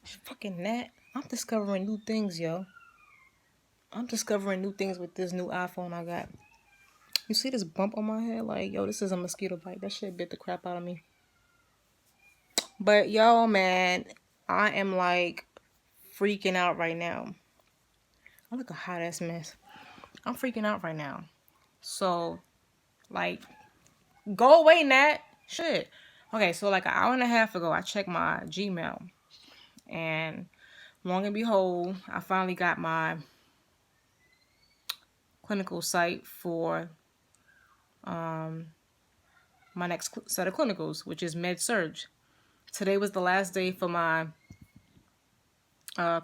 Fucking Nat. I'm discovering new things, yo. I'm discovering new things with this new iPhone I got. You see this bump on my head? Like, yo, this is a mosquito bite. That shit bit the crap out of me. But, yo, man, I am, like, freaking out right now. I look a hot-ass mess. I'm freaking out right now. So, like, go away, Nat. Shit. Okay, so, like, an hour and a half ago, I checked my Gmail. And, long and behold, I finally got my clinical site for my next set of clinicals, which is Med-Surg. Today was the last day for my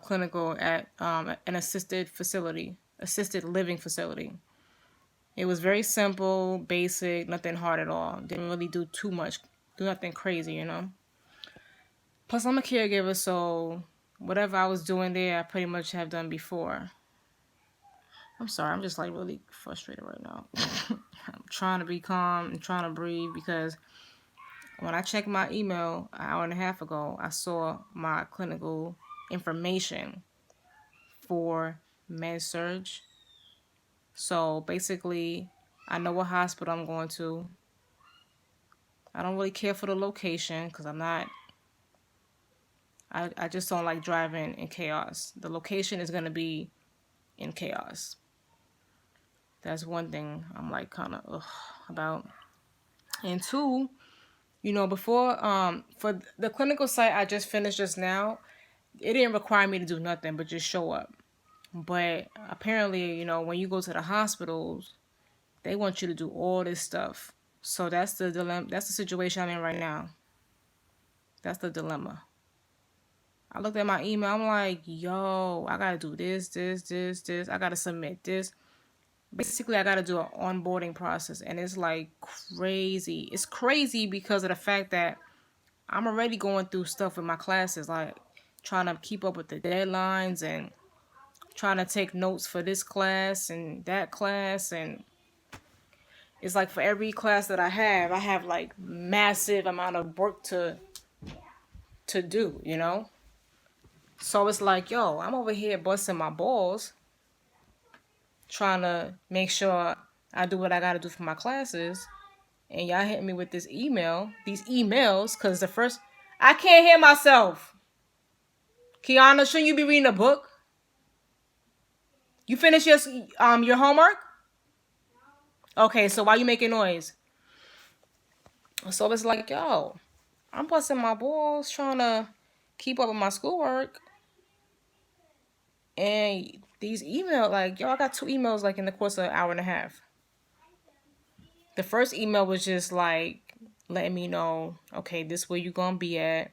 clinical at an assisted living facility. It was very simple, basic, nothing hard at all. Didn't really do too much, do nothing crazy, you know. Plus, I'm a caregiver, so whatever I was doing there, I pretty much have done before. I'm sorry, I'm just like really frustrated right now. I'm trying to be calm and trying to breathe because when I checked my email an hour and a half ago, I saw my clinical information for Med-Surg. So basically, I know what hospital I'm going to. I don't really care for the location because I just don't like driving in chaos. The location is going to be in chaos. That's one thing I'm like kind of about. And two, you know, before for the clinical site I just finished just now, it didn't require me to do nothing but just show up. But apparently, you know, when you go to the hospitals, they want you to do all this stuff. So that's the dilemma. That's the situation I'm in right now. That's the dilemma. I looked at my email. I'm like, yo, I gotta do this. I gotta submit this. Basically, I gotta do an onboarding process, and it's like crazy. It's crazy because of the fact that I'm already going through stuff with my classes, like trying to keep up with the deadlines and trying to take notes for this class and that class. And it's like for every class that I have like massive amount of work to do, you know? So it's like, yo, I'm over here busting my balls trying to make sure I do what I gotta do for my classes. And y'all hit me with these emails, because I can't hear myself. Kiana, shouldn't you be reading a book? You finished your homework? Okay, so why you making noise? So it's like, yo, I'm busting my balls trying to keep up with my schoolwork. And these emails, like, yo, I got 2 emails, like, in the course of an hour and a half. The first email was just, like, letting me know, okay, this where you gonna be at,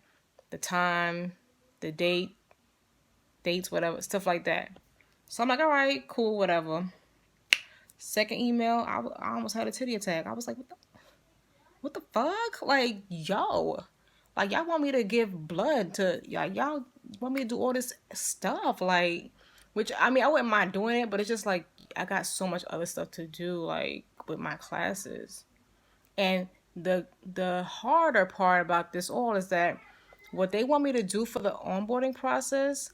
the time, the dates, whatever, stuff like that. So I'm like, all right, cool, whatever. Second email, I almost had a titty attack. I was like, what the fuck? Like, yo, like, y'all want me to give blood to, y'all want me to do all this stuff, like, which, I mean, I wouldn't mind doing it, but it's just like, I got so much other stuff to do, like, with my classes. And the harder part about this all is that what they want me to do for the onboarding process,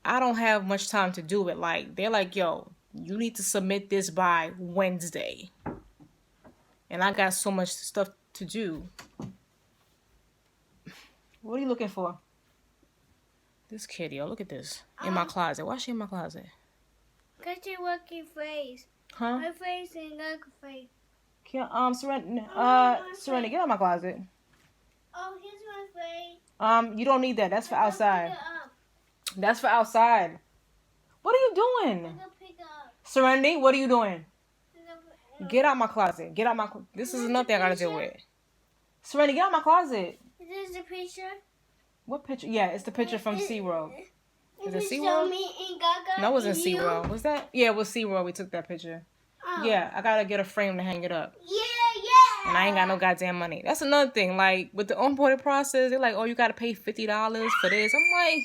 I don't have much time to do it. Like, they're like, yo, you need to submit this by Wednesday. And I got so much stuff to do. What are you looking for? This kitty, yo, look at this. In my closet. Why is she in my closet? Because you look your face. Huh? My face and look face. Serenity, Serenity, get out of my closet. Oh, here's my face. You don't need that. That's for outside. Pick it up. That's for outside. What are you doing? I'm gonna pick it up. Serenity, what are you doing? Get out my closet. Get out my. This is another thing I gotta deal with. Serenity, get out my closet. Is this the picture? What picture? Yeah, it's the picture from SeaWorld. Is it Show SeaWorld? me and Gaga. No, it wasn't you? SeaWorld. Was that? Yeah, it was SeaWorld. We took that picture. Oh. Yeah, I gotta get a frame to hang it up. Yeah. And I ain't got no goddamn money. That's another thing. Like, with the onboarding process, they're like, oh, you gotta pay $50 for this. I'm like,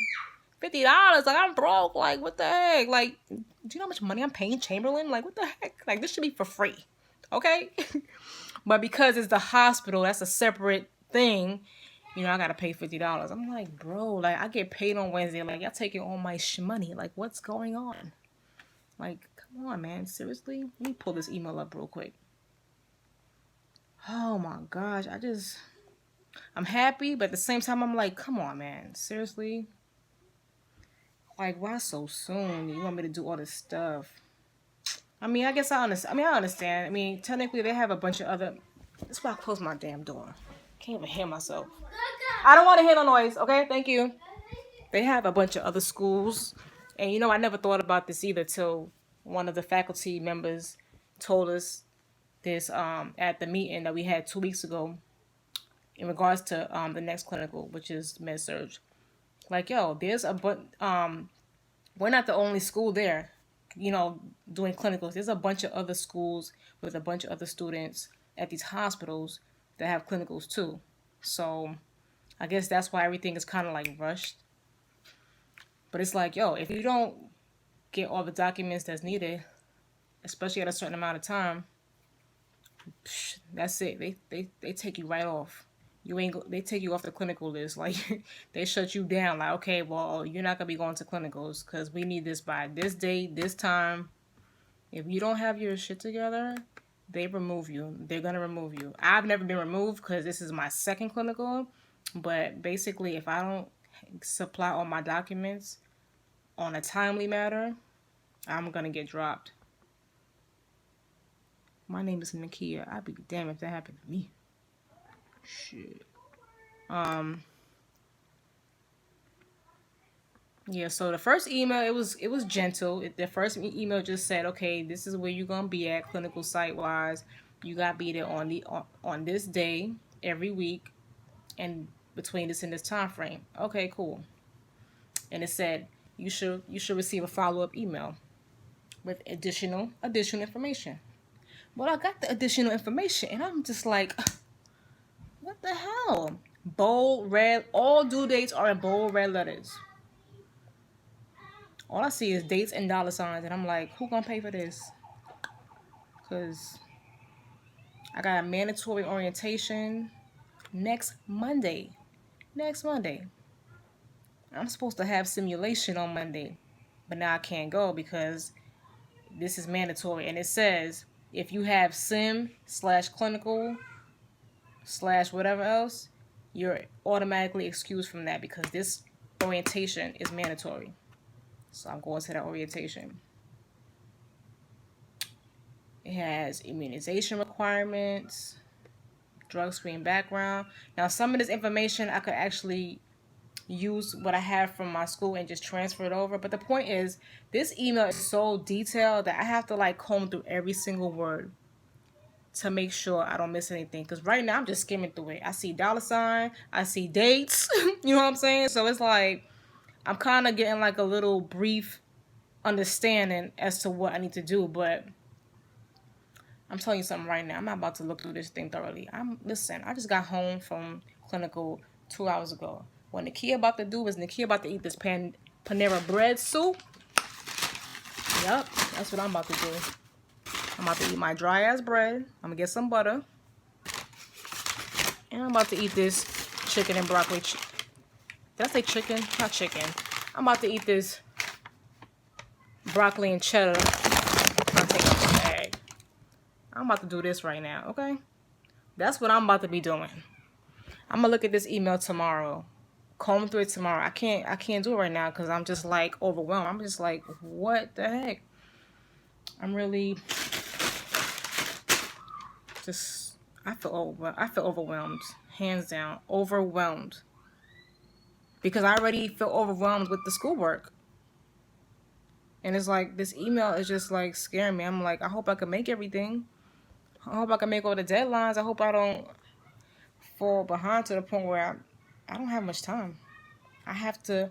$50? Like, I'm broke. Like, what the heck? Like, do you know how much money I'm paying Chamberlain? Like, what the heck? Like, this should be for free. Okay? But because it's the hospital, that's a separate thing. you know, I gotta pay $50. I'm like, bro, like I get paid on Wednesday. Like y'all taking all my money. Like what's going on? Like, come on, man. Seriously? Let me pull this email up real quick. Oh my gosh. I'm happy, but at the same time, I'm like, come on, man. Seriously? Like, why so soon? You want me to do all this stuff? I mean, I guess I understand. I understand. I mean, technically, they have a bunch of other. That's why I closed my damn door. Can't even hear myself. I don't want to hear no noise. Okay, thank you. They have a bunch of other schools, and you know, I never thought about this either till one of the faculty members told us this at the meeting that we had 2 weeks ago in regards to the next clinical, which is med-surg. Like, yo, there's a we're not the only school there, you know, doing clinicals. There's a bunch of other schools with a bunch of other students at these hospitals that have clinicals too. So I guess that's why everything is kind of like rushed. But it's like, yo, if you don't get all the documents that's needed, especially at a certain amount of time, that's it. They take you right off. They take you off the clinical list. Like they shut you down. Like, okay, well, you're not gonna be going to clinicals because we need this by this date, this time. If you don't have your shit together, they remove you. They're gonna remove you. I've never been removed because this is my second clinical. But basically, if I don't supply all my documents on a timely matter, I'm gonna get dropped. My name is Nakia. I'd be damned if that happened to me. Shit. Yeah, so the first email, it was gentle. The first email just said, okay, this is where you're gonna be at clinical site wise. You gotta be there on this day every week and between this and this time frame. Okay, cool. And it said you should receive a follow-up email with additional information. Well, I got the additional information and I'm just like, what the hell? Bold red, all due dates are in bold red letters. All I see is dates and dollar signs, and I'm like, who gonna pay for this? Because I got a mandatory orientation next Monday. I'm supposed to have simulation on Monday, but now I can't go because this is mandatory. And it says if you have sim/clinical/ whatever else, you're automatically excused from that because this orientation is mandatory. So I'm going to that orientation. It has immunization requirements, drug screen background. Now, some of this information I could actually use what I have from my school and just transfer it over. But the point is, this email is so detailed that I have to like comb through every single word to make sure I don't miss anything. Because right now I'm just skimming through it. I see dollar sign, I see dates, you know what I'm saying? So it's like I'm kind of getting like a little brief understanding as to what I need to do. But I'm telling you something right now. I'm not about to look through this thing thoroughly. Listen, I just got home from clinical 2 hours ago. What Nakia about to do is Nakia about to eat this Panera bread soup. Yep, that's what I'm about to do. I'm about to eat my dry ass bread. I'm gonna get some butter. And I'm about to eat this chicken and broccoli. Did I say chicken? Not chicken. I'm about to eat this broccoli and cheddar. I'll take out the bag. I'm about to do this right now, okay? That's what I'm about to be doing. I'm gonna look at this email tomorrow. Comb through it tomorrow. I can't do it right now because I'm just like overwhelmed. I'm just like, what the heck? I'm really just I feel overwhelmed. Hands down. Overwhelmed. Because I already feel overwhelmed with the schoolwork. And it's like this email is just like scaring me. I'm like, I hope I can make everything. I hope I can make all the deadlines. I hope I don't fall behind to the point where I don't have much time. I have to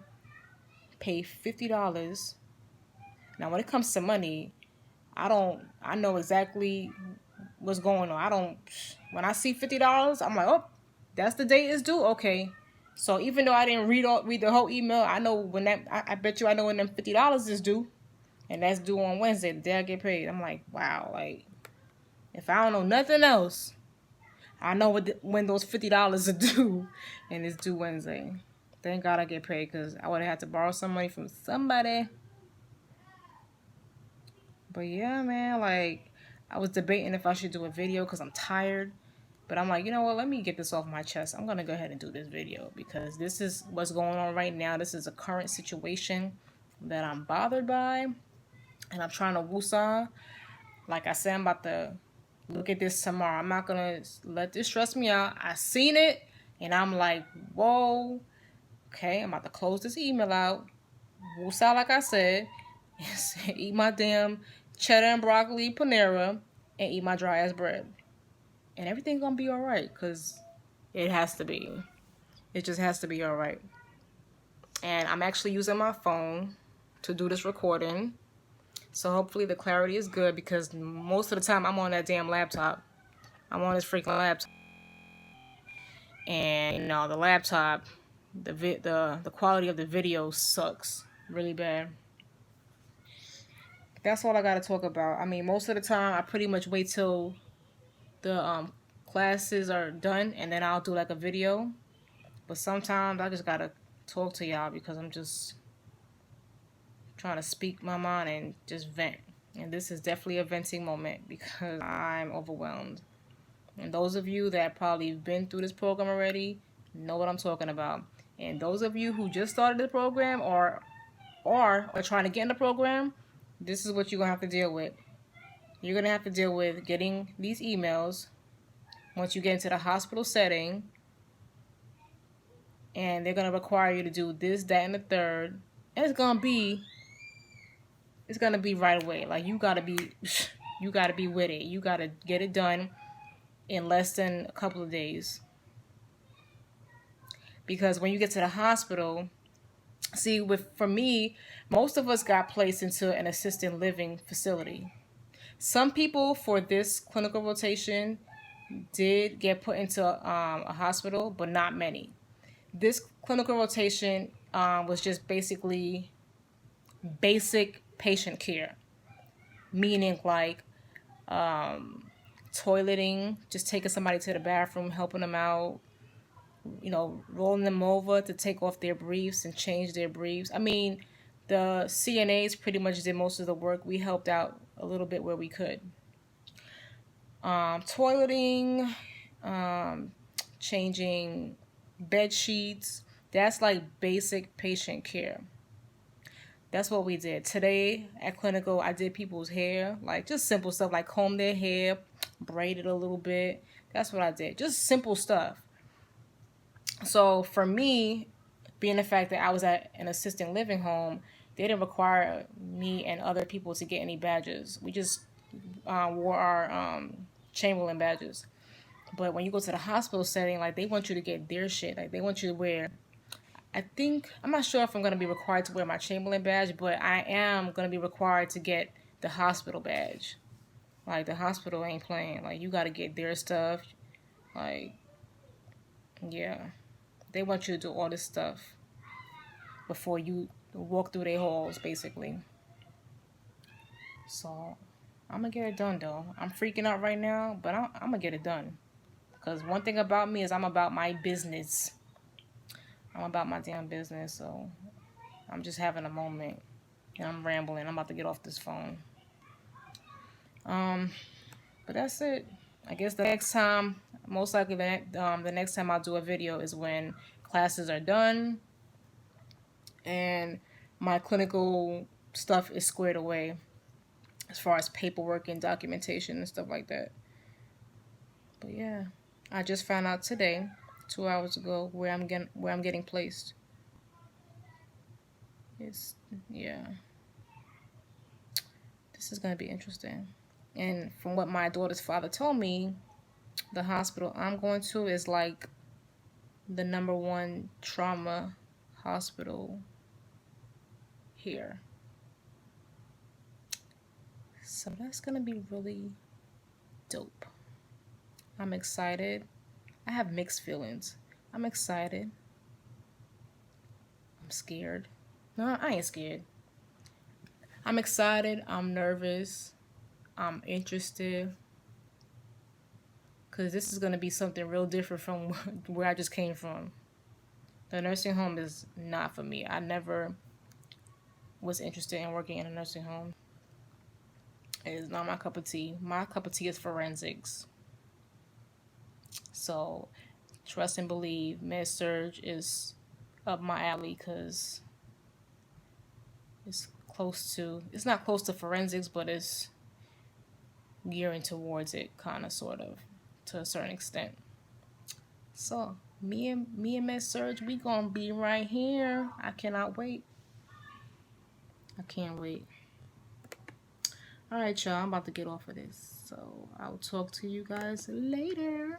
pay $50. Now, when it comes to money, I know exactly what's going on. When I see $50, I'm like, oh, that's the date it's due. Okay. So even though I didn't read the whole email, I know when I bet you I know when them $50 is due. And that's due on Wednesday, the day I get paid. I'm like, wow, like, if I don't know nothing else, I know when those $50 are due, and it's due Wednesday. Thank God I get paid, because I would have had to borrow some money from somebody. But yeah, man, like, I was debating if I should do a video because I'm tired. But I'm like, you know what? Let me get this off my chest. I'm going to go ahead and do this video because this is what's going on right now. This is a current situation that I'm bothered by. And I'm trying to woosah. Like I said, I'm about to look at this tomorrow. I'm not going to let this stress me out. I seen it. And I'm like, whoa. Okay, I'm about to close this email out. Woosah, like I said. Eat my damn cheddar and broccoli Panera. And eat my dry ass bread. And everything's going to be alright. Because it has to be. It just has to be alright. And I'm actually using my phone to do this recording. So hopefully the clarity is good because most of the time I'm on that damn laptop. I'm on this freaking laptop. And, you know, the laptop, the quality of the video sucks really bad. That's all I got to talk about. I mean, most of the time I pretty much wait till the classes are done and then I'll do like a video. But sometimes I just got to talk to y'all because I'm just trying to speak my mind and just vent. And this is definitely a venting moment because I'm overwhelmed. And those of you that probably been through this program already know what I'm talking about. And those of you who just started the program or are trying to get in the program, this is what you're going to have to deal with. You're going to have to deal with getting these emails once you get into the hospital setting. And they're going to require you to do this, that, and the third. And it's going to be right away. Like, you got to be with it. You got to get it done in less than a couple of days. Because when you get to the hospital, see, for me, most of us got placed into an assisted living facility. Some people for this clinical rotation did get put into a hospital, but not many. This clinical rotation was just basically basic patient care, meaning like toileting, just taking somebody to the bathroom, helping them out, you know, rolling them over to take off their briefs and change their briefs. I mean, the CNAs pretty much did most of the work. We helped out a little bit where we could. Toileting, changing bed sheets, that's like basic patient care. That's what we did. Today at Clinical, I did people's hair, like just simple stuff like comb their hair, braid it a little bit. That's what I did. Just simple stuff. So for me, being the fact that I was at an assisted living home, they didn't require me and other people to get any badges. We just wore our Chamberlain badges. But when you go to the hospital setting, like they want you to get their shit. Like they want you to wear, I'm not sure if I'm going to be required to wear my Chamberlain badge, but I am going to be required to get the hospital badge. Like the hospital ain't playing. Like you got to get their stuff. Like, yeah. They want you to do all this stuff before you walk through their halls, basically. So, I'm going to get it done, though. I'm freaking out right now, but I'm going to get it done. Because one thing about me is I'm about my business. I'm about my damn business, so I'm just having a moment. And I'm rambling. I'm about to get off this phone. But that's it. I guess the next time, most likely the next time I'll do a video is when classes are done and my clinical stuff is squared away as far as paperwork and documentation and stuff like that. But yeah, I just found out today, 2 hours ago, where I'm getting placed. Yeah. This is gonna be interesting. And from what my daughter's father told me, the hospital I'm going to is like the #1 trauma hospital here. So that's gonna be really dope. I'm excited. I have mixed feelings. I'm excited. I'm scared. No, I ain't scared. I'm excited. I'm nervous. I'm interested. because this is going to be something real different from where I just came from. The nursing home is not for me. I never was interested in working in a nursing home. It is not my cup of tea. My cup of tea is forensics. So, trust and believe, med-surg is up my alley because it's it's not close to forensics, but it's gearing towards it, kind of, sort of, to a certain extent. So, me and med-surg, we gonna be right here. I cannot wait. I can't wait. All right, y'all, I'm about to get off of this. So, I'll talk to you guys later.